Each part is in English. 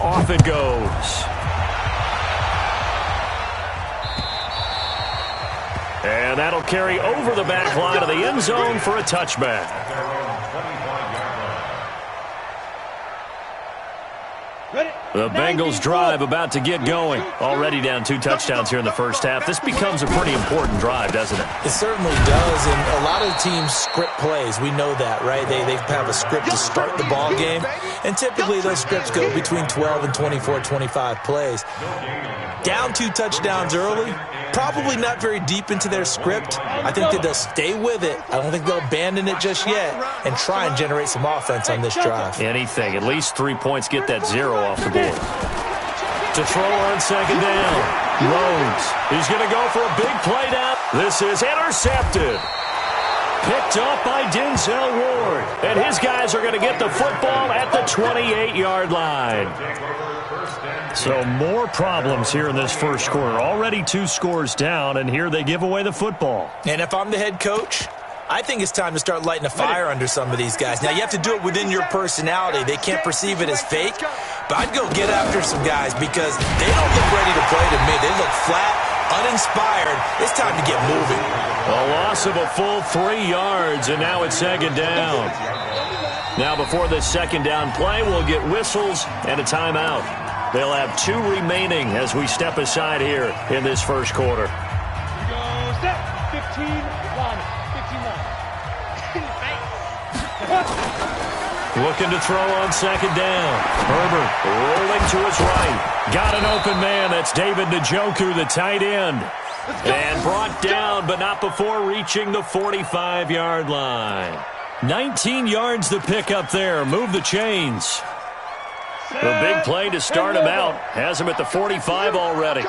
off it goes. And that'll carry over the back line of the end zone for a touchback. The Bengals drive about to get going. Already down 2 touchdowns here in the first half. This becomes a pretty important drive, doesn't it? It certainly does, and a lot of teams script plays. We know that, right? They have a script to start the ball game, and typically those scripts go between 12 and 24, 25 plays. Down 2 touchdowns early, probably not very deep into their script. I think that they'll stay with it. I don't think they'll abandon it just yet and try and generate some offense on this drive. Anything. At least 3 points. Get that 0 off the board. To throw on second down. Rhodes. He's going to go for a big play down. This is intercepted. Picked up by Denzel Ward. And his guys are going to get the football at the 28-yard line. So more problems here in this first quarter. Already 2 scores down, and here they give away the football. And if I'm the head coach, I think it's time to start lighting a fire under some of these guys. Now, you have to do it within your personality. They can't perceive it as fake. But I'd go get after some guys because they don't look ready to play to me. They look flat, uninspired. It's time to get moving. A loss of a full 3 yards, and now it's second down. Now, before this second down play, we'll get whistles and a timeout. They'll have 2 remaining as we step aside here in this first quarter. Go set. 15-1. 15-1. Looking to throw on second down. Herbert rolling to his right. Got an open man. That's David Njoku, the tight end. And brought down, but not before reaching the 45-yard line. 19 yards to pick up there. Move the chains. The big play to start him out. Has him at the 45 already.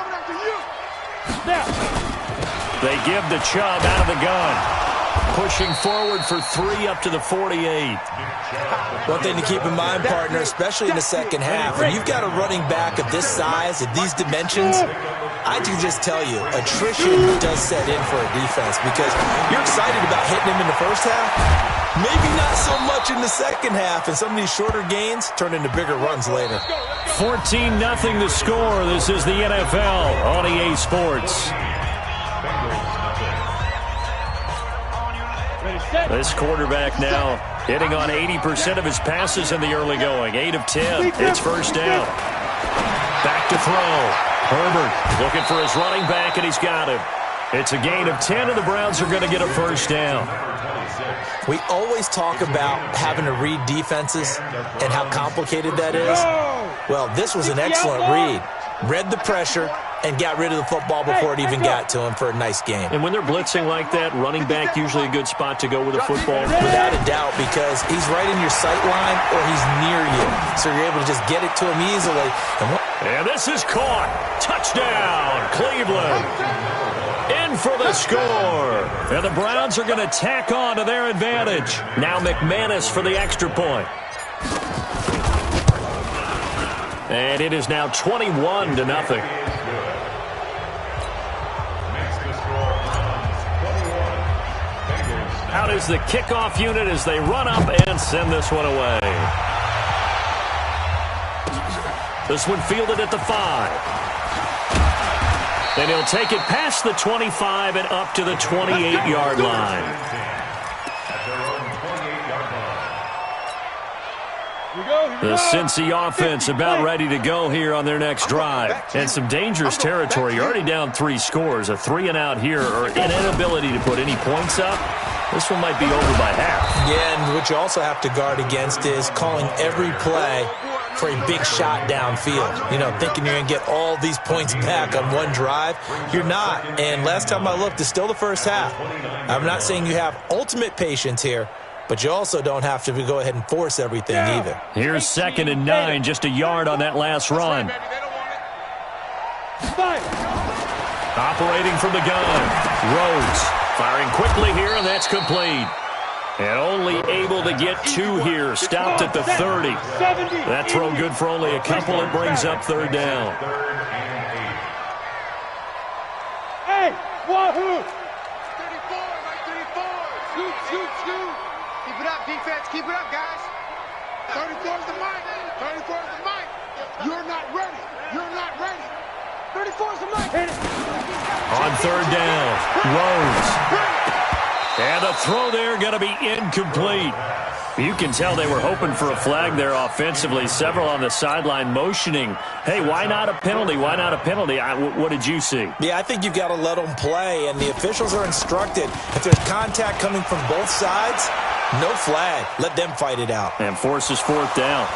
They give the Chubb out of the gun. Pushing forward for 3 up to the 48. One thing to keep in mind, partner, especially in the second half, when you've got a running back of this size, of these dimensions, I can just tell you, attrition does set in for a defense because you're excited about hitting him in the first half. Maybe not so much in the second half, and some of these shorter gains turn into bigger runs later. 14-0 the score. This is the NFL on EA Sports. This quarterback now hitting on 80% of his passes in the early going. 8 of 10. It's first down. Back to throw. Herbert looking for his running back, and he's got him. It's a gain of 10, and the Browns are going to get a first down. We always talk about having to read defenses and how complicated that is. Well, this was an excellent read. Read the pressure and got rid of the football before it even got to him for a nice game. And when they're blitzing like that, running back usually a good spot to go with a football. Without a doubt, because he's right in your sight line or he's near you. So you're able to just get it to him easily. And this is caught. Touchdown, Cleveland. In for the score. And the Browns are going to tack on to their advantage. Now McManus for the extra point. And it is now 21-0. Out is the kickoff unit as they run up and send this one away. This one fielded at the 5. And he'll take it past the 25 and up to the 28-yard line. The Cincy offense about ready to go here on their next drive. And some dangerous territory. You're already down 3 scores. A 3-and-out here or an inability to put any points up. This one might be over by half. Yeah, and what you also have to guard against is calling every play for a big shot downfield. You know, thinking you're going to get all these points back on one drive. You're not. And last time I looked, it's still the first half. I'm not saying you have ultimate patience here, but you also don't have to go ahead and force everything either. Here's 2nd and 9, just a yard on that last run. Operating from the gun. Rhodes firing quickly here, and that's complete. And only able to get 2 here. Stopped at the 30. That throw good for only a couple. It brings up 3rd down. Hey, wahoo! 34, Mike, 34. Shoot. Keep it up, defense. Keep it up, guys. 34 is the mic. 34 is the mic. You're not On third down, Rhodes. And the throw there going to be incomplete. You can tell they were hoping for a flag there offensively. Several on the sideline motioning, hey, why not a penalty? Why not a penalty? What did you see? Yeah, I think you've got to let them play, and the officials are instructed. If there's contact coming from both sides, no flag. Let them fight it out. And forces fourth down.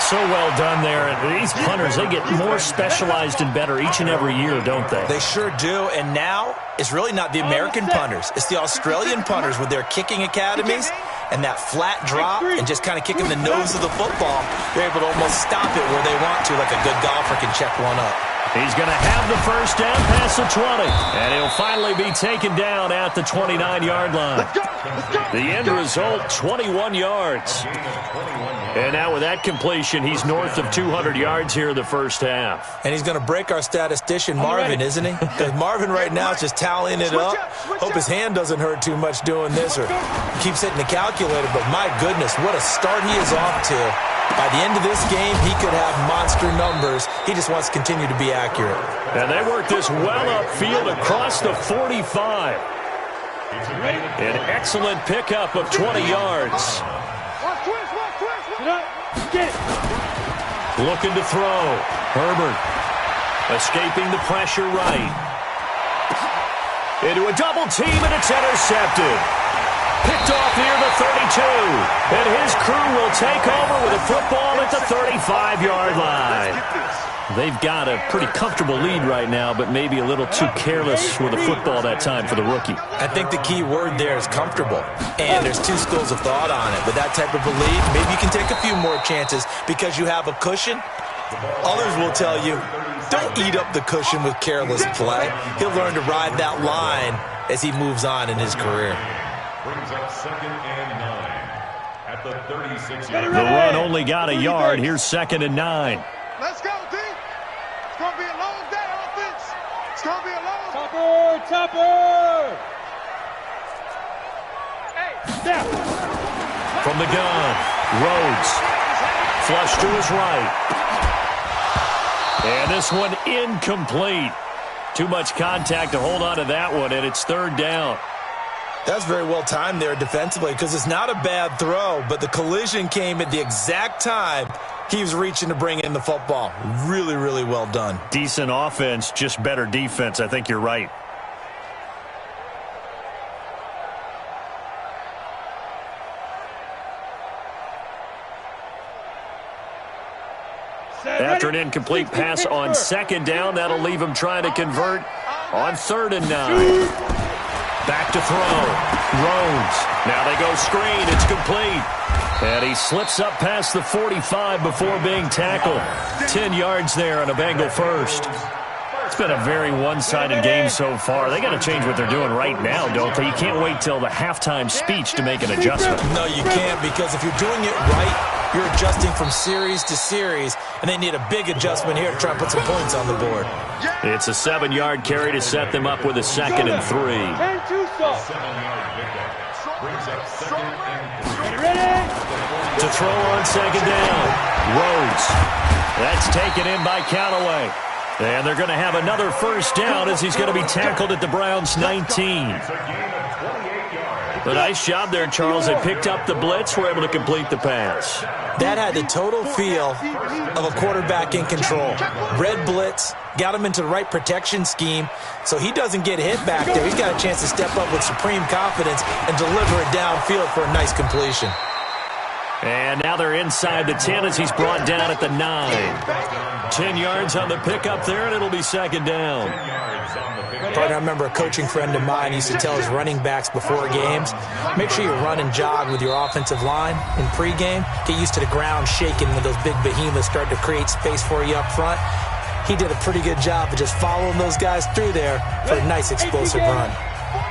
So well done there. And these punters, they get more specialized and better each and every year, don't they? They sure do. And now it's really not the American punters. It's the Australian punters with their kicking academies and that flat drop and just kind of kicking the nose of the football. They're able to almost stop it where they want to, like a good golfer can check one up. He's going to have the first down past the 20. And he'll finally be taken down at the 29-yard line. The end result, 21 yards. And now with that completion, he's north of 200 yards here in the first half. And he's going to break our statistician, Marvin, isn't he? Because Marvin right now is just tallying it up. Hope his hand doesn't hurt too much doing this or keeps hitting the calculator. But my goodness, what a start he is off to. By the end of this game, he could have monster numbers. He just wants to continue to be accurate. And they work this well upfield across the 45. An excellent pickup of 20 yards. Looking to throw. Herbert escaping the pressure right. Into a double team, and it's intercepted. Picked off near the 32. And his crew will take over with a football at the 35-yard line. They've got a pretty comfortable lead right now, but maybe a little too careless with the football that time for the rookie. I think the key word there is comfortable. And there's two schools of thought on it. With that type of a lead, maybe you can take a few more chances because you have a cushion. Others will tell you, don't eat up the cushion with careless play. He'll learn to ride that line as he moves on in his career. Brings up 2nd and 9 at the 36-yard line. The run only got a yard. Here's 2nd and 9. Let's go, D. It's going to be a long day, offense. It's going to be a long day. Topper! Hey, down. From the gun, Rhodes. Flush to his right. And this one incomplete. Too much contact to hold on to that one, and it's 3rd down. That's very well timed there defensively because it's not a bad throw, but the collision came at the exact time he was reaching to bring in the football. Really, really well done. Decent offense, just better defense. I think you're right. After an incomplete pass on 2nd down, that'll leave him trying to convert on 3rd and 9. Back to throw. Rhodes. Now they go screen. It's complete. And he slips up past the 45 before being tackled. 10 yards there on a Bengal first. It's been a very one-sided game so far. They got to change what they're doing right now, don't they? You can't wait till the halftime speech to make an adjustment. No, you can't, because if you're doing it right, you're adjusting from series to series, and they need a big adjustment here to try and put some points on the board. It's a 7-yard carry to set them up with a 2nd and 3. 7-yard pickup. Brings up 2nd and 3. To throw on 2nd down. Rhodes. That's taken in by Callaway. And they're going to have another first down as he's going to be tackled at the Browns' 19. A nice job there, Charles. They picked up the blitz, were able to complete the pass. That had the total feel of a quarterback in control. Red blitz, got him into the right protection scheme, so he doesn't get hit back there. He's got a chance to step up with supreme confidence and deliver it downfield for a nice completion. And now they're inside the 10 as he's brought down at the 9. 10 yards on the pickup there, and it'll be 2nd down. I remember a coaching friend of mine used to tell his running backs before games, make sure you run and jog with your offensive line in pregame. Get used to the ground shaking when those big behemoths start to create space for you up front. He did a pretty good job of just following those guys through there for a nice explosive run.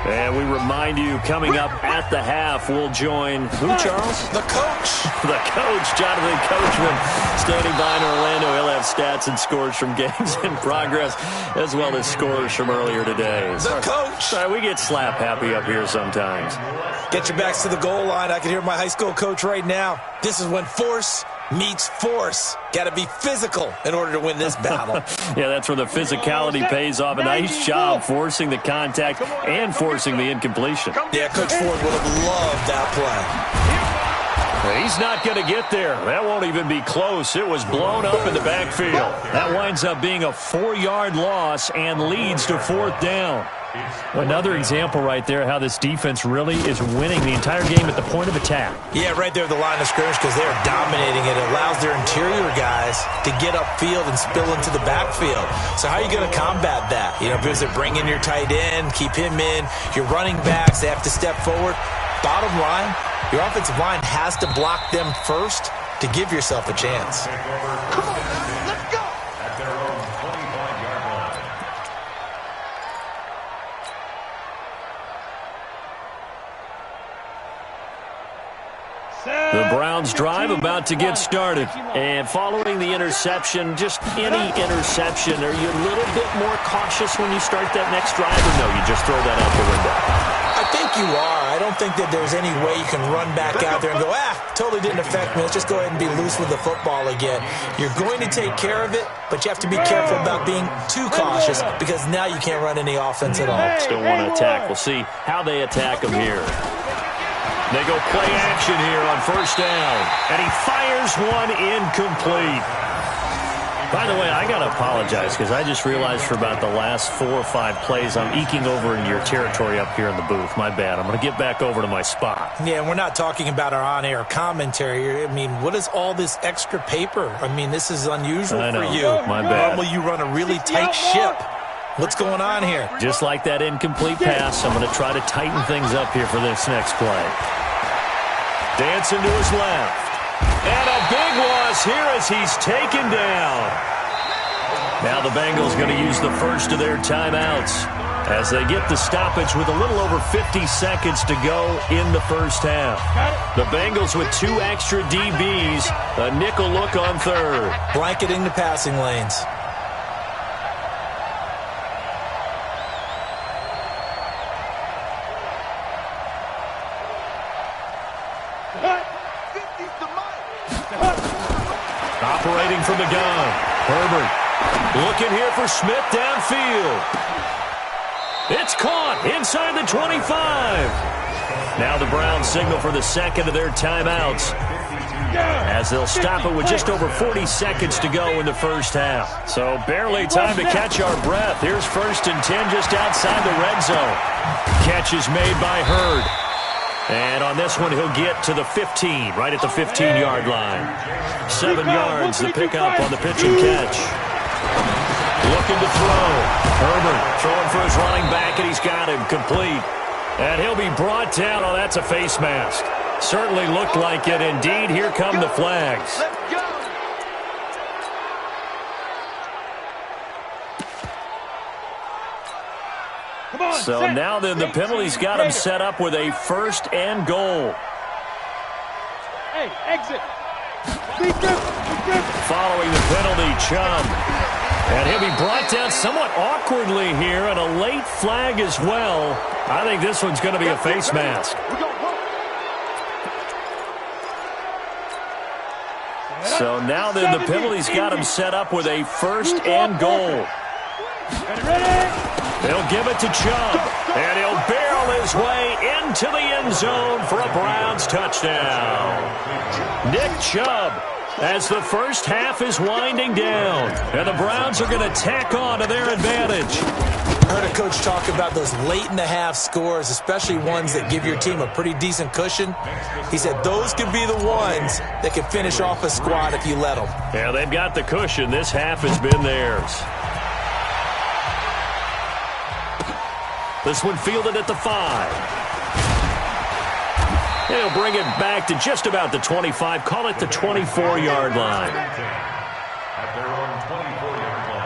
And we remind you, coming up at the half, we'll join who, Charles? The coach. The coach, Jonathan Coachman, standing by in Orlando. He'll have stats and scores from games in progress, as well as scores from earlier today. The coach. Sorry, we get slap happy up here sometimes. Get your backs to the goal line. I can hear my high school coach right now. This is when force meets force. Got to be physical in order to win this battle. Yeah, that's where the physicality pays off. A nice job forcing the contact and forcing the incompletion. Yeah, Coach Ford would have loved that play. He's not going to get there. That won't even be close. It was blown up in the backfield. That winds up being a 4-yard loss and leads to 4th down. Another example right there how this defense really is winning the entire game at the point of attack. Yeah, right there at the line of scrimmage because they're dominating it. It allows their interior guys to get upfield and spill into the backfield. So how are you going to combat that? You know, because they're bringing your tight end, keep him in. Your running backs, they have to step forward. Bottom line, your offensive line has to block them first to give yourself a chance. Come on, let's go. At their own 25-yard line. The Browns drive about to get started. And following the interception, just any interception, are you a little bit more cautious when you start that next drive, or no, you just throw that out the window? I think you are. I don't think that there's any way you can run back out there and go, totally didn't affect me. Let's just go ahead and be loose with the football again. You're going to take care of it, but you have to be careful about being too cautious because now you can't run any offense at all. Still want to attack. We'll see how they attack them here. They go play action here on 1st down, and he fires one incomplete. By the way, I got to apologize because I just realized for about the last 4 or 5 plays I'm eking over in your territory up here in the booth. My bad. I'm going to get back over to my spot. Yeah, and we're not talking about our on-air commentary. I mean, what is all this extra paper? I mean, this is unusual for you. My bad. Normally you run a really tight ship. What's going on here? Just like that incomplete pass, I'm going to try to tighten things up here for this next play. Dancing to his left. And a big loss here as he's taken down. Now the Bengals going to use the first of their timeouts as they get the stoppage with a little over 50 seconds to go in the first half. The Bengals with 2 extra DBs, a nickel look on 3rd. Blanketing the passing lanes. Operating from the gun. Herbert looking here for Smith downfield. It's caught inside the 25. Now the Browns signal for the second of their timeouts as they'll stop it with just over 40 seconds to go in the first half. So barely time to catch our breath. Here's 1st and 10 just outside the red zone. Catch is made by Hurd. And on this one, he'll get to the 15, right at the 15-yard line. 7 yards, the pickup on the pitch and catch. Looking to throw. Herbert throwing for his running back, and he's got him complete. And he'll be brought down. Oh, that's a face mask. Certainly looked like it. Indeed, here come the flags. Let's go. So now then the penalty's got him set up with a 1st and goal. Hey, exit. Following the penalty, Chubb. And he'll be brought down somewhat awkwardly here, and a late flag as well. I think this one's going to be a face mask. So now then the penalty's got him set up with a 1st and goal. They'll give it to Chubb, and he'll barrel his way into the end zone for a Browns touchdown. Nick Chubb, as the first half is winding down, and the Browns are going to tack on to their advantage. I heard a coach talk about those late-in-the-half scores, especially ones that give your team a pretty decent cushion. He said those could be the ones that can finish off a squad if you let them. Yeah, they've got the cushion. This half has been theirs. This one fielded at the 5. He'll bring it back to just about the 25. Call it the 24-yard line. At their own 24-yard line.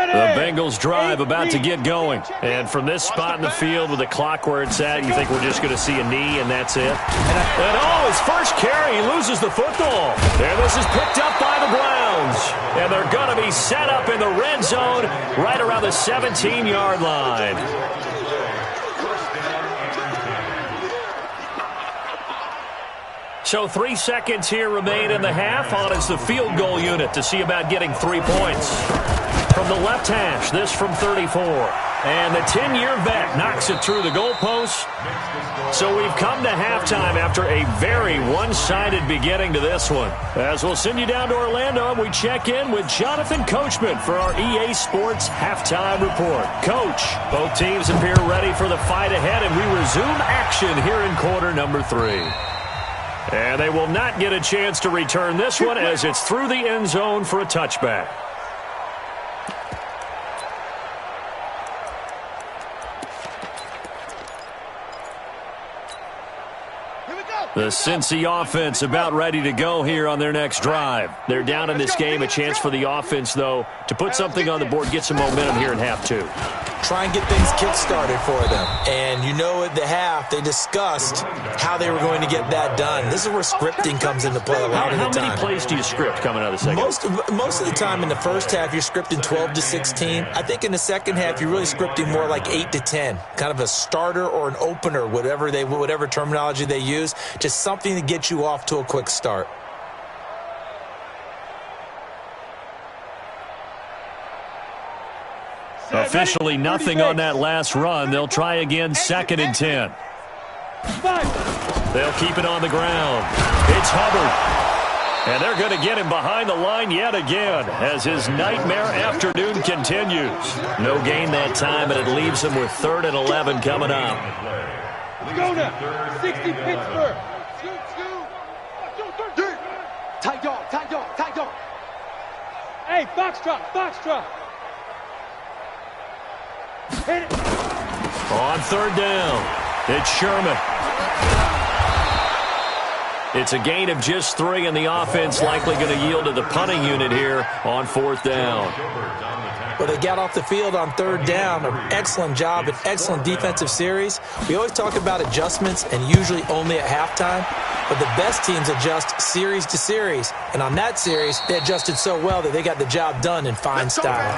The Bengals drive about to get going. And from this spot in the field with the clock where it's at, you think we're just going to see a knee and that's it? And his first carry, he loses the football. And this is picked up by the Browns. bounds. And they're going to be set up in the red zone right around the 17-yard line. So 3 seconds here remain in the half. On is the field goal unit to see about getting 3 points. From the left hash, this from 34. And the 10-year vet knocks it through the goalpost. So we've come to halftime after a very one-sided beginning to this one. As we'll send you down to Orlando, and we check in with Jonathan Coachman for our EA Sports Halftime Report. Coach, both teams appear ready for the fight ahead, and we resume action here in quarter number 3. And they will not get a chance to return this one as it's through the end zone for a touchback. The Cincy offense about ready to go here on their next drive. They're down in this game. A chance for the offense, though, to put something on the board, get some momentum here in half 2. Try and get things kick-started for them. And you know at the half, they discussed how they were going to get that done. This is where scripting comes into play a lot of the time. How many plays do you script coming out of the second? Most of the time in the first half, you're scripting 12 to 16. I think in the second half, you're really scripting more like 8 to 10. Kind of a starter or an opener, whatever terminology they use. Just something to get you off to a quick start. Officially nothing on that last run. They'll try again, 2nd and 10. They'll keep it on the ground. It's Hubbard. And they're going to get him behind the line yet again as his nightmare afternoon continues. No gain that time, and it leaves him with 3rd and 11 coming up. Go now. 60 Pittsburgh. Tight dog, tight dog, tight dog. Hey, foxtrot, foxtrot. Hit it. On 3rd down, it's Sherman. It's a gain of just 3, and the offense likely going to yield to the punting unit here on 4th down. But they got off the field on 3rd down. An excellent job, an excellent defensive series. We always talk about adjustments, and usually only at halftime. But the best teams adjust series to series. And on that series, they adjusted so well that they got the job done in fine style.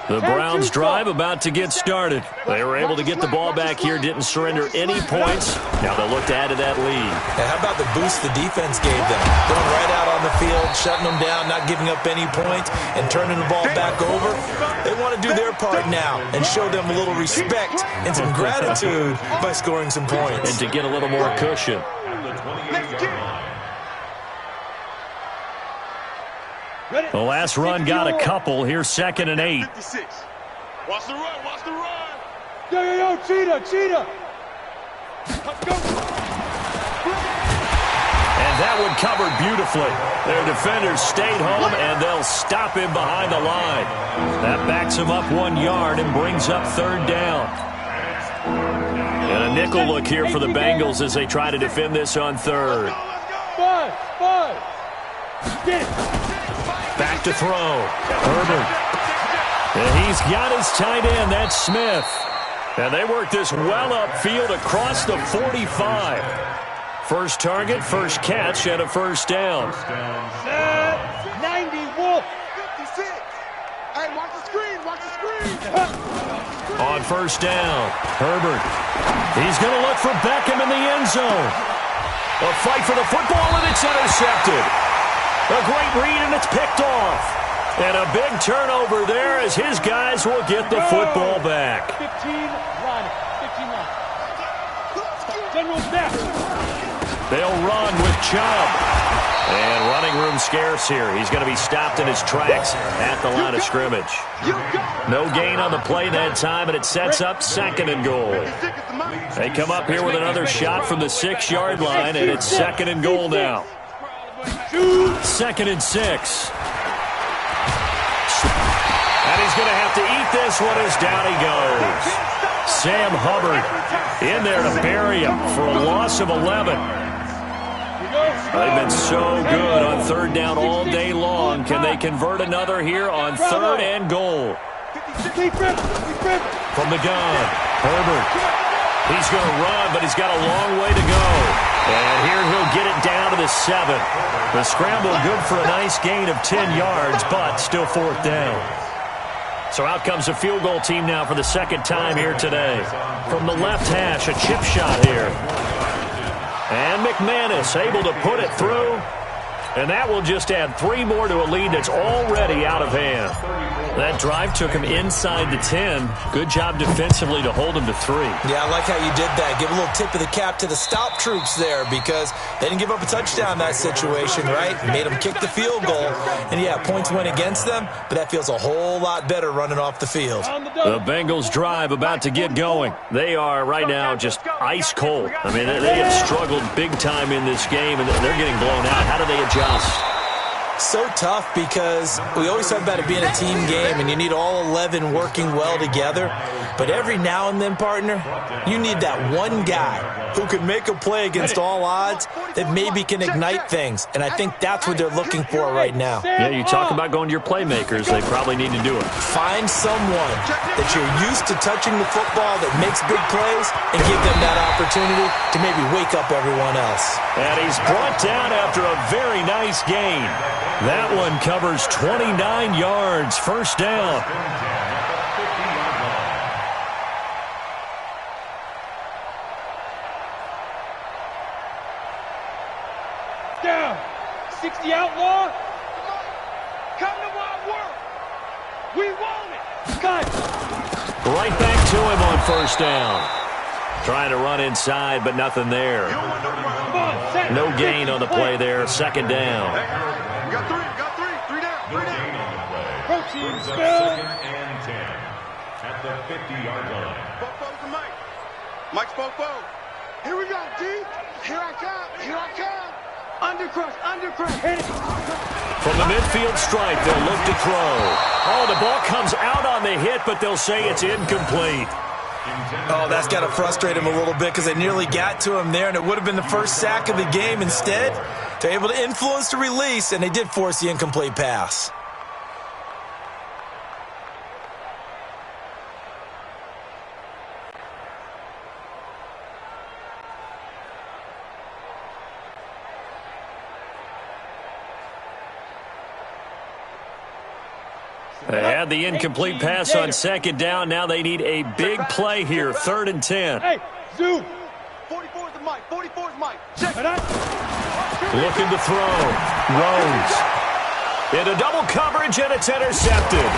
The Browns drive about to get started. They were able to get the ball back here, didn't surrender any points. Now they'll look to add to that lead. And how about the boost the defense gave them? Going right out on the field, shutting them down, not giving up any points, and turning the ball back over. They want to do their part now and show them a little respect and some gratitude by scoring some points. And to get a little more cushion. The last run got a couple. Here's 2nd and 8. 56. Watch the run, watch the run. Yo, cheetah, cheetah. Let's go. And that one covered beautifully. Their defenders stayed home, and they'll stop him behind the line. That backs him up 1 yard and brings up 3rd down. And a nickel look here for the Bengals as they try to defend this on 3rd. 5. Get it. Back to throw. Herbert. And he's got his tight end. That's Smith. And they work this well upfield across the 45. First target, first catch, and a 1st down. 90, Wolf. 56. Hey, watch the screen, watch the screen. On 1st down, Herbert. He's going to look for Beckham in the end zone. A fight for the football, and it's intercepted. A great read, and it's picked off. And a big turnover there as his guys will get the football back. 15 line. 15 line. General's back. They'll run with Chubb. And running room scarce here. He's going to be stopped in his tracks at the line of scrimmage. No gain on the play that time, and it sets up 2nd and goal. They come up here with another shot from the 6-yard line, and it's 2nd and goal now. 2nd and 6. And he's going to have to eat this one as down he goes. Sam Hubbard in there to bury him for a loss of 11. They've been so good on 3rd down all day long. Can they convert another here on 3rd and goal? From the gun, Herbert. He's going to run, but he's got a long way to go. And here he'll get it 7. The scramble good for a nice gain of 10 yards, but still 4th down. So out comes the field goal team now for the second time here today. From the left hash, a chip shot here. And McManus able to put it through. And that will just add 3 more to a lead that's already out of hand. That drive took him inside the 10. Good job defensively to hold him to 3. Yeah, I like how you did that. Give a little tip of the cap to the stop troops there because they didn't give up a touchdown in that situation, right? Made them kick the field goal. And, yeah, points went against them, but that feels a whole lot better running off the field. The Bengals drive about to get going. They are right now just ice cold. I mean, they have struggled big time in this game, and they're getting blown out. How do they adjust? So tough because we always talk about it being a team game and you need all 11 working well together. But every now and then, partner, you need that one guy who can make a play against all odds that maybe can ignite things. And I think that's what they're looking for right now. Yeah, you talk about going to your playmakers. They probably need to do it. Find someone that you're used to touching the football that makes big plays and give them that opportunity to maybe wake up everyone else. And he's brought down after a very nice gain. That one covers 29 yards, 1st down. Down. 60 outlaw. Come to my work. We want it. Cut. Right back to him on 1st down. Trying to run inside, but nothing there. No gain on the play there. 2nd down. Got three down. Protein spill. 2nd and 10 at the 50-yard line. Fofo's the Mike. Mike's Fofo. Here we go, D. Here I come. Undercrush. Hit it. From the midfield stripe, they'll look to throw. Oh, the ball comes out on the hit, but they'll say it's incomplete. Oh, that's got to frustrate him a little bit because they nearly got to him there, and it would have been the first sack of the game. Instead, they're able to influence the release, and they did force the incomplete pass. They had the incomplete pass on 2nd down. Now they need a big play here. 3rd and 10. Hey, zoom. 44's the Mike. Check But Looking to throw. Rhodes. Into double coverage, and it's intercepted.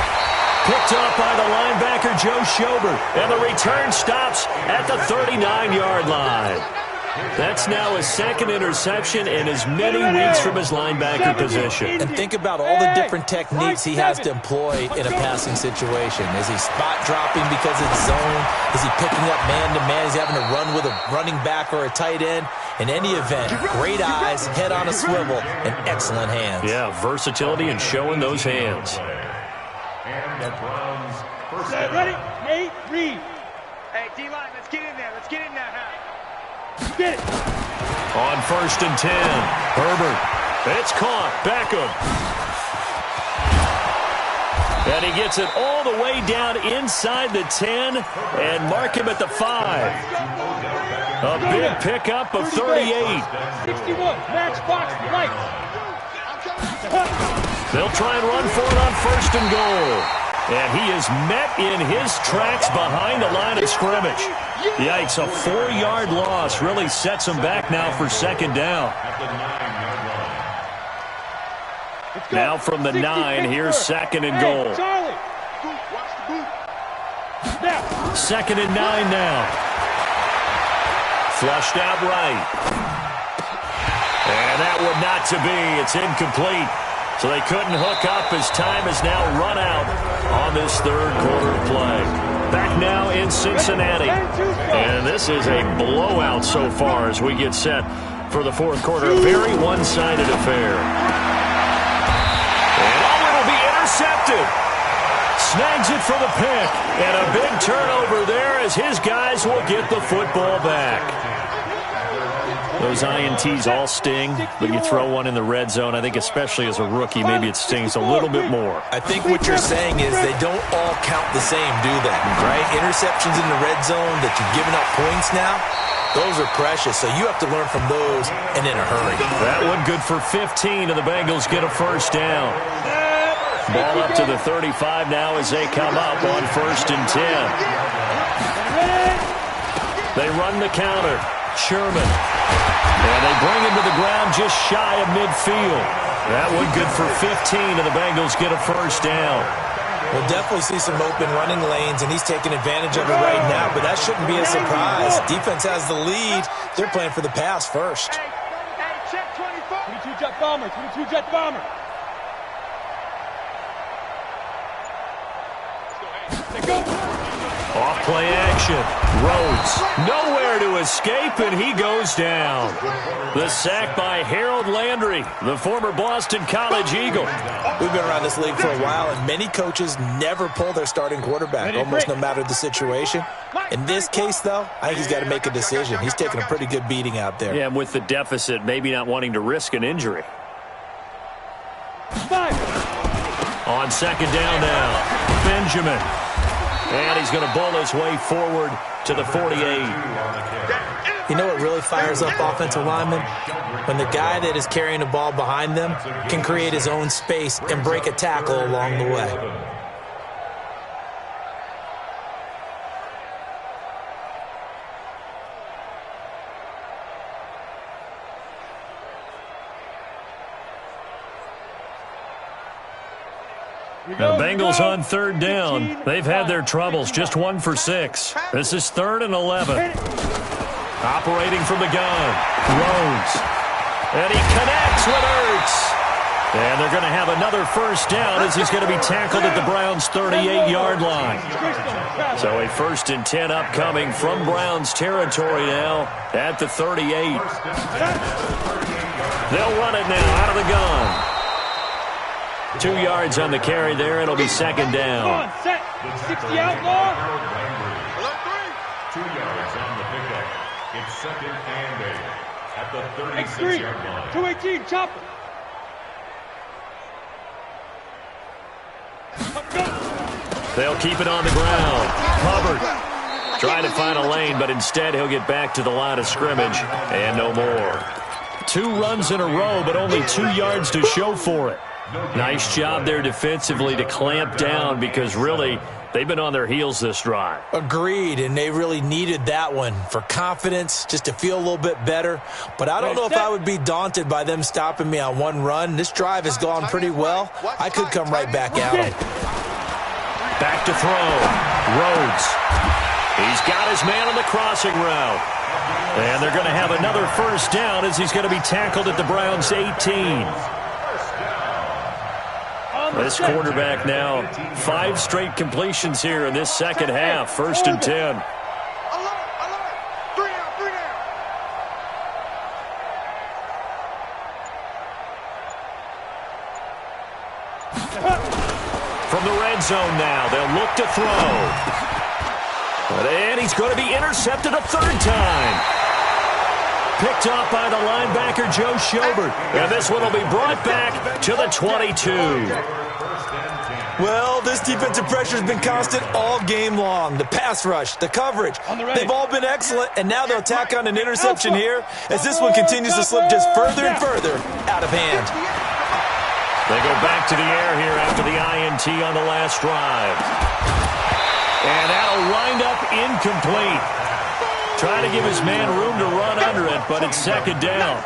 Picked up by the linebacker, Joe Schobert. And the return stops at the 39-yard line. That's now his 2nd interception in as many weeks from his linebacker position. And think about all the different techniques he has to employ in a passing situation. Is he spot dropping because it's zone? Is he picking up man-to-man? Is he having to run with a running back or a tight end? In any event, great eyes, head on a swivel, and excellent hands. Yeah, versatility and showing those hands. And the Browns first down. ready? Nate, read. Hey, D-line, let's get in there. Get it. On 1st and 10, Herbert. It's caught. Beckham. And he gets it all the way down inside the 10 and mark him at the 5. A big pickup of 38. 61, matchbox light. They'll try and run for it on 1st and goal. And he is met in his tracks behind the line of scrimmage. Yikes, a 4-yard loss really sets him back now for 2nd down. Now from the 9, here's 2nd and goal. 2nd and 9 now. Flushed out right. And that would not to be. It's incomplete. So they couldn't hook up as time has now run out on this 3rd quarter play. Back now in Cincinnati. And this is a blowout so far as we get set for the 4th quarter. A very one-sided affair. And it'll be intercepted. Snags it for the pick. And a big turnover there as his guys will get the football back. Those INTs all sting, but you throw one in the red zone, I think especially as a rookie, maybe it stings a little bit more. I think what you're saying is they don't all count the same, do they? Right? Interceptions in the red zone that you've given up points now, those are precious, so you have to learn from those and in a hurry. That one good for 15, and the Bengals get a first down. Ball up to the 35 now as they come up on 1st and 10. They run the counter. Sherman. And they bring him to the ground just shy of midfield. That one good for 15, and the Bengals get a first down. We'll definitely see some open running lanes, and he's taking advantage of it right now, but that shouldn't be a surprise. Defense has the lead. They're playing for the pass first. Hey, check 24. 22 Jet Bomber, 22 Jet Bomber. Off play action. Rhodes nowhere to escape, and he goes down. The sack by Harold Landry, the former Boston College Eagle. We've been around this league for a while, and many coaches never pull their starting quarterback, almost no matter the situation. In this case, though, I think he's got to make a decision. He's taking a pretty good beating out there. Yeah, and with the deficit, maybe not wanting to risk an injury. On 2nd down now, Benjamin. And he's going to bowl his way forward to the 48. You know what really fires up offensive linemen? When the guy that is carrying the ball behind them can create his own space and break a tackle along the way. The Bengals on 3rd down. They've had their troubles, just 1 for 6. This is 3rd and 11. Operating from the gun, Rhodes. And he connects with Ertz. And they're going to have another first down as he's going to be tackled at the Browns' 38-yard line. So a 1st and 10 upcoming from Browns territory now at the 38. They'll run it now out of the gun. 2 yards on the carry there. It'll be 2nd down. Set. 60 outlaw. 2 yards on the pickup. It's 2nd and 8 at the 36 yard line. 218, chopper. They'll keep it on the ground. Hubbard trying to find a lane, but instead he'll get back to the line of scrimmage and no more. 2 runs in a row, but only 2 yards to show for it. Nice job there defensively to clamp down because really they've been on their heels this drive. Agreed, and they really needed that one for confidence, just to feel a little bit better. But I don't know if I would be daunted by them stopping me on 1 run. This drive has gone pretty well. I could come right back at them. Back to throw. Rhodes. He's got his man on the crossing route. And they're going to have another first down as he's going to be tackled at the Browns' 18. This quarterback now, 5 straight completions here in this second half. 1st and 10. From the red zone now, they'll look to throw. And he's going to be intercepted a 3rd time. Picked off by the linebacker, Joe Schobert. And this one will be brought back to the 22. Well, this defensive pressure has been constant all game long. The pass rush, the coverage, they've all been excellent, and now they'll tack on an interception here as this one continues to slip just further and further out of hand. They go back to the air here after the INT on the last drive. And that'll wind up incomplete. Trying to give his man room to run under it, but it's 2nd down.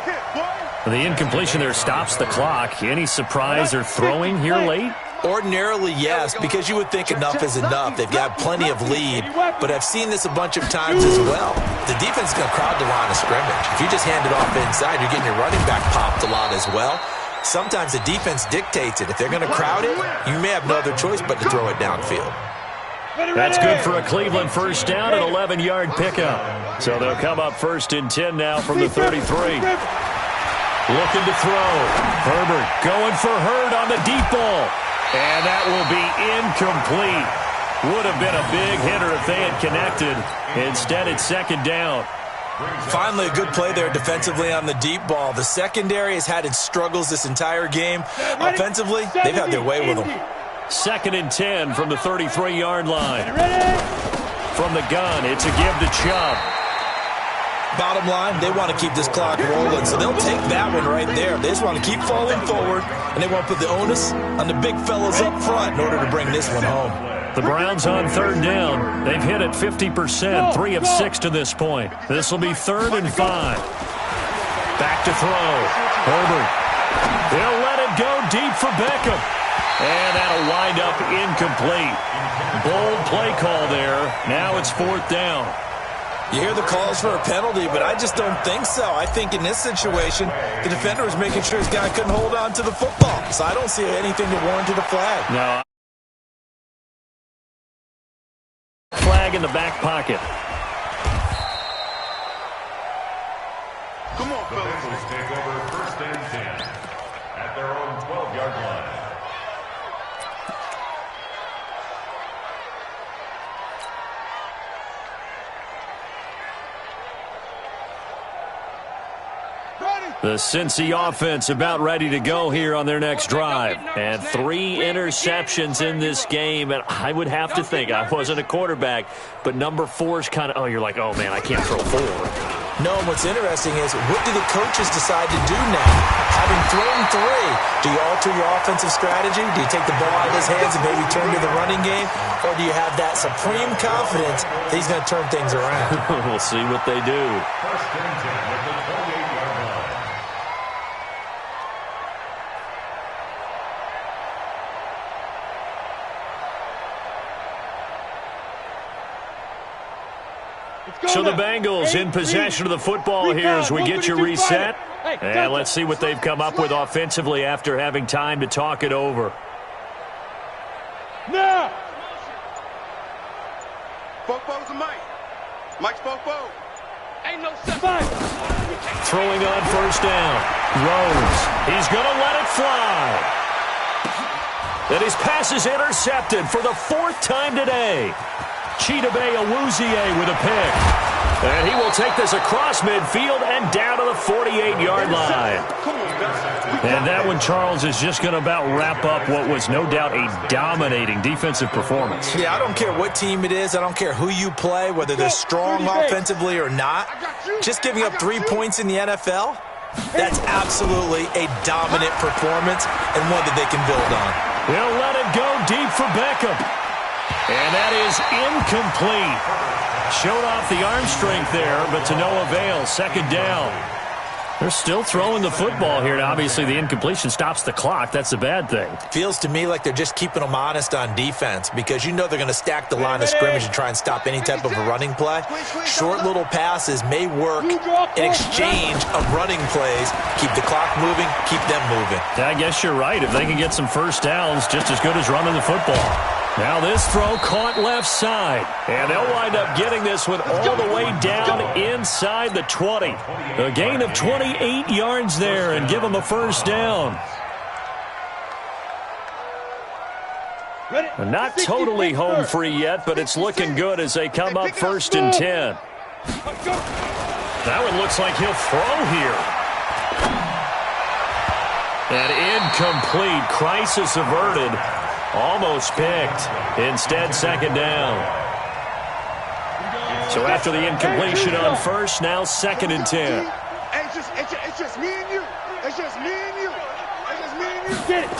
The incompletion there stops the clock. Any surprise they're throwing here late? Ordinarily, yes, because you would think enough is enough. They've got plenty of lead, but I've seen this a bunch of times as well. The defense is going to crowd the line of scrimmage. If you just hand it off inside, you're getting your running back popped a lot as well. Sometimes the defense dictates it. If they're going to crowd it, you may have no other choice but to throw it downfield. That's good for a Cleveland first down, an 11-yard pickup. So they'll come up 1st and 10 now from the 33. Looking to throw. Herbert going for Hurd on the deep ball. And that will be incomplete. Would have been a big hitter if they had connected. Instead, it's 2nd down. Finally, a good play there defensively on the deep ball. The secondary has had its struggles this entire game. Offensively, they've had their way with them. 2nd and 10 from the 33-yard line. From the gun, it's a give to Chubb. Bottom line, they want to keep this clock rolling, so they'll take that one right there. They just want to keep falling forward, and they want to put the onus on the big fellas up front in order to bring this one home. The Browns on 3rd down. They've hit it 50%, 3 of 6 to this point. This will be 3rd and 5. Back to throw. Herbert. He'll let it go deep for Beckham. And that'll wind up incomplete. Bold play call there. Now it's 4th down. You hear the calls for a penalty, but I just don't think so. I think in this situation, the defender was making sure his guy couldn't hold on to the football. So I don't see anything to warrant a flag. No. Flag in the back pocket. Come on, The fellas. Bengals take over 1st and 10 at their own 12-yard line. The Cincy offense about ready to go here on their next drive. And 3 interceptions in this game. And I would have to think, I wasn't a quarterback, but number 4 is kind of, oh, you're like, oh, man, I can't throw 4. No, and what's interesting is, what do the coaches decide to do now? Having thrown 3, do you alter your offensive strategy? Do you take the ball out of his hands and maybe turn to the running game? Or do you have that supreme confidence that he's going to turn things around? We'll see what they do. 1st and 10 at the 28-yard line. So the Bengals in possession of the football here as we get you reset. And let's see what they've come up with offensively after having time to talk it over. Now! Fofo's a Mike. Mike's Fofo. Ain't no step. Throwing on 1st down. Rhodes. He's going to let it fly. And his pass is intercepted for the 4th time today. Chidobe Awuzie with a pick. And he will take this across midfield and down to the 48-yard line. And that one, Charles, is just going to about wrap up what was no doubt a dominating defensive performance. Yeah, I don't care what team it is. I don't care who you play, whether they're strong offensively or not. Just giving up 3 points in the NFL, that's absolutely a dominant performance and one that they can build on. He'll let it go deep for Beckham. And that is incomplete. Showed off the arm strength there, but to no avail. 2nd down. They're still throwing the football here. Now, obviously, the incompletion stops the clock. That's the bad thing. Feels to me like they're just keeping them honest on defense because you know they're going to stack the line of scrimmage and try and stop any type of a running play. Short little passes may work in exchange of running plays. Keep the clock moving, keep them moving. I guess you're right. If they can get some 1st downs, just as good as running the football. Now this throw caught left side. And they'll wind up getting this one all the way down inside the 20. A gain of 28 yards there and give them a 1st down. Not totally home free yet, but it's looking good as they come up 1st and 10. That one looks like he'll throw here. And incomplete. Crisis averted. Almost picked. Instead, 2nd down. So after the incompletion on 1st, now 2nd and 10. It's just me and you. It's just me and you. It's just me and you. Get it.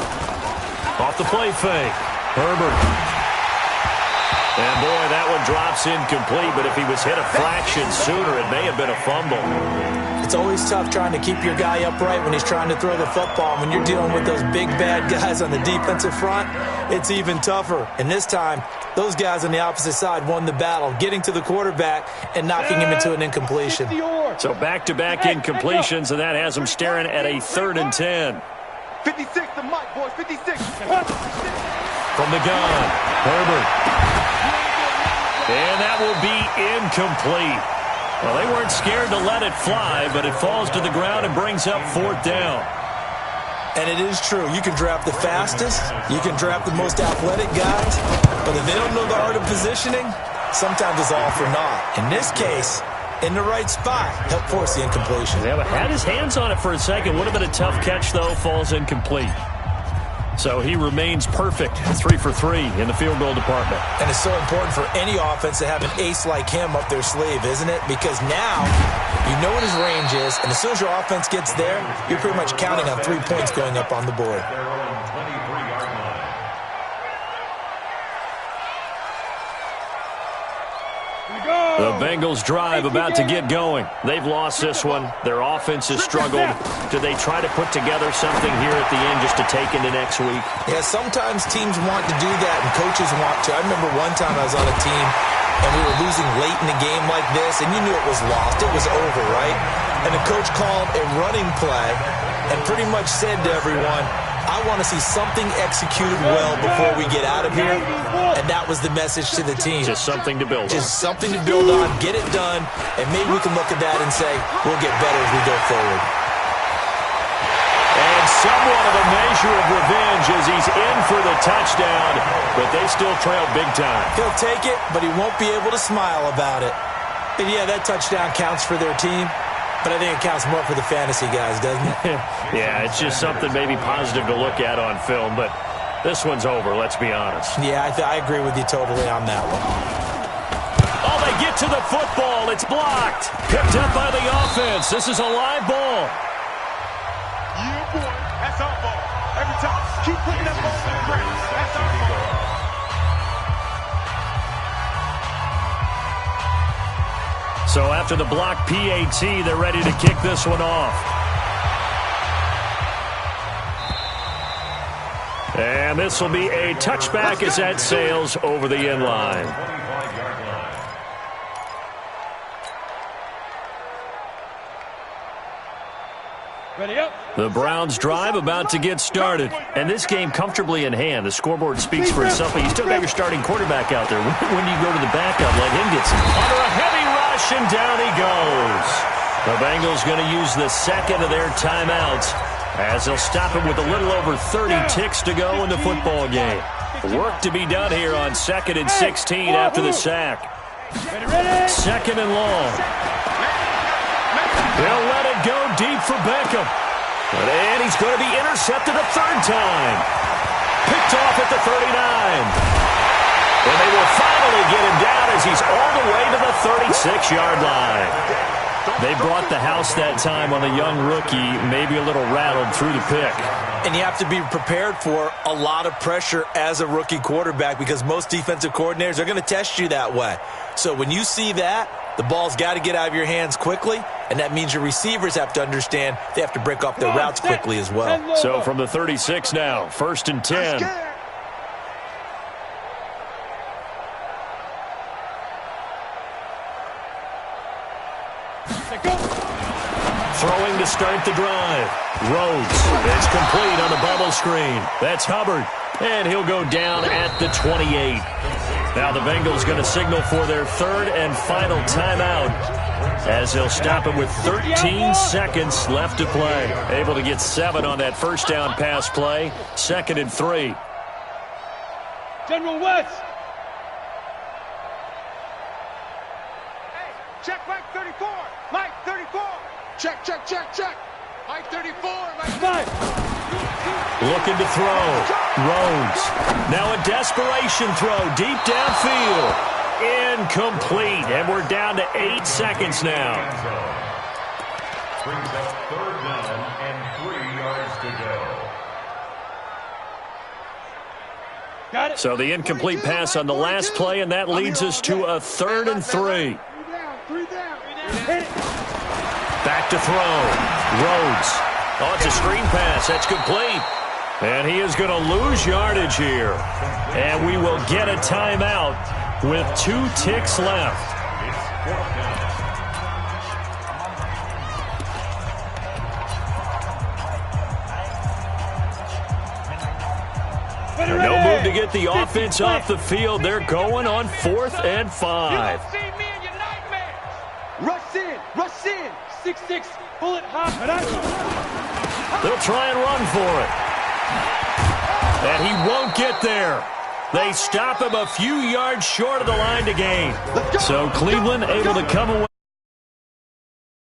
Off the play fake. Herbert. And, boy, that one drops incomplete, but if he was hit a fraction sooner, it may have been a fumble. It's always tough trying to keep your guy upright when he's trying to throw the football. When you're dealing with those big, bad guys on the defensive front, it's even tougher. And this time, those guys on the opposite side won the battle, getting to the quarterback and knocking him into an incompletion. So back-to-back incompletions, and that has him staring at a 3rd and 10. 56 to Mike, boys. 56. From the gun, Herbert. And that will be incomplete. Well, they weren't scared to let it fly, but it falls to the ground and brings up 4th down. And it is true. You can draft the fastest. You can draft the most athletic guys. But if they don't know the art of positioning, sometimes it's all for naught. In this case, in the right spot. Help force the incompletion. Yeah, but had his hands on it for a second. Would have been a tough catch, though. Falls incomplete. So he remains perfect, 3 for 3 in the field goal department. And it's so important for any offense to have an ace like him up their sleeve, isn't it? Because now you know what his range is, and as soon as your offense gets there, you're pretty much counting on 3 points going up on the board. The Bengals drive about to get going. They've lost this one. Their offense has struggled. Do they try to put together something here at the end just to take into next week? Yeah, sometimes teams want to do that and coaches want to. I remember one time I was on a team and we were losing late in the game like this, and you knew it was lost. It was over, right? And the coach called a running play and pretty much said to everyone, I want to see something executed well before we get out of here. And that was the message to the team. Just something to build on. Just something to build on, get it done, and maybe we can look at that and say, we'll get better as we go forward. And somewhat of a measure of revenge as he's in for the touchdown, but they still trail big time. He'll take it, but he won't be able to smile about it. And yeah, that touchdown counts for their team. But I think it counts more for the fantasy guys, doesn't it? Yeah, it's just something maybe positive to look at on film, but this one's over, let's be honest. Yeah, I agree with you totally on that one. Oh, they get to the football. It's blocked. Picked up by the offense. This is a live ball. Yeah, boy. That's our ball. Every time. Keep putting that ball in the ground. That's our ball. So after the block PAT, they're ready to kick this one off. And this will be a touchback as that sails over the end line. Ready up. The Browns drive about to get started. And this game comfortably in hand. The scoreboard speaks for itself, but you still got your starting quarterback out there. When do you go to the backup? Let him get some. Under a heavy rush, and down he goes. The Bengals going to use the second of their timeouts as they'll stop it with a little over 30 ticks to go in the football game. Work to be done here on 2nd and 16 after the sack. Second and long. They'll let it go deep for Beckham. And he's going to be intercepted a third time. Picked off at the 39. And they will finally get him down as he's all the way to the 36-yard line. They brought the house that time on the young rookie, maybe a little rattled through the pick. And you have to be prepared for a lot of pressure as a rookie quarterback because most defensive coordinators are going to test you that way. So when you see that, the ball's got to get out of your hands quickly, and that means your receivers have to understand they have to break off their routes quickly as well. So from the 36 now, 1st and 10. Throwing to start the drive. Rhodes. It's complete on the bubble screen. That's Hubbard. And he'll go down at the 28. Now the Bengals going to signal for their third and final timeout as they'll stop it with 13 seconds left to play. Able to get 7 on that first down pass play. 2nd and 3. General West. Hey, check Mike 34. Mike 34. Check, check, check, check. Mike 34. Mike 5. Looking to throw. Rhodes. Now a desperation throw deep downfield. Incomplete. And we're down to 8 seconds now. Brings up 3rd down and 3 yards to go. Got it. So the incomplete pass on the last play, and that leads us to a 3rd and 3. 3 down. Hit it. Back to throw. Rhodes. Oh, it's a screen pass. That's complete. And he is going to lose yardage here. And we will get a timeout with 2 ticks left. No move to get the offense off the field. They're going on 4th and 5. See me in your nightmares. Rush in. Rush in. 6-6. Bullet hop. They'll try and run for it. And he won't get there. They stop him a few yards short of the line to gain. So Cleveland able to come away.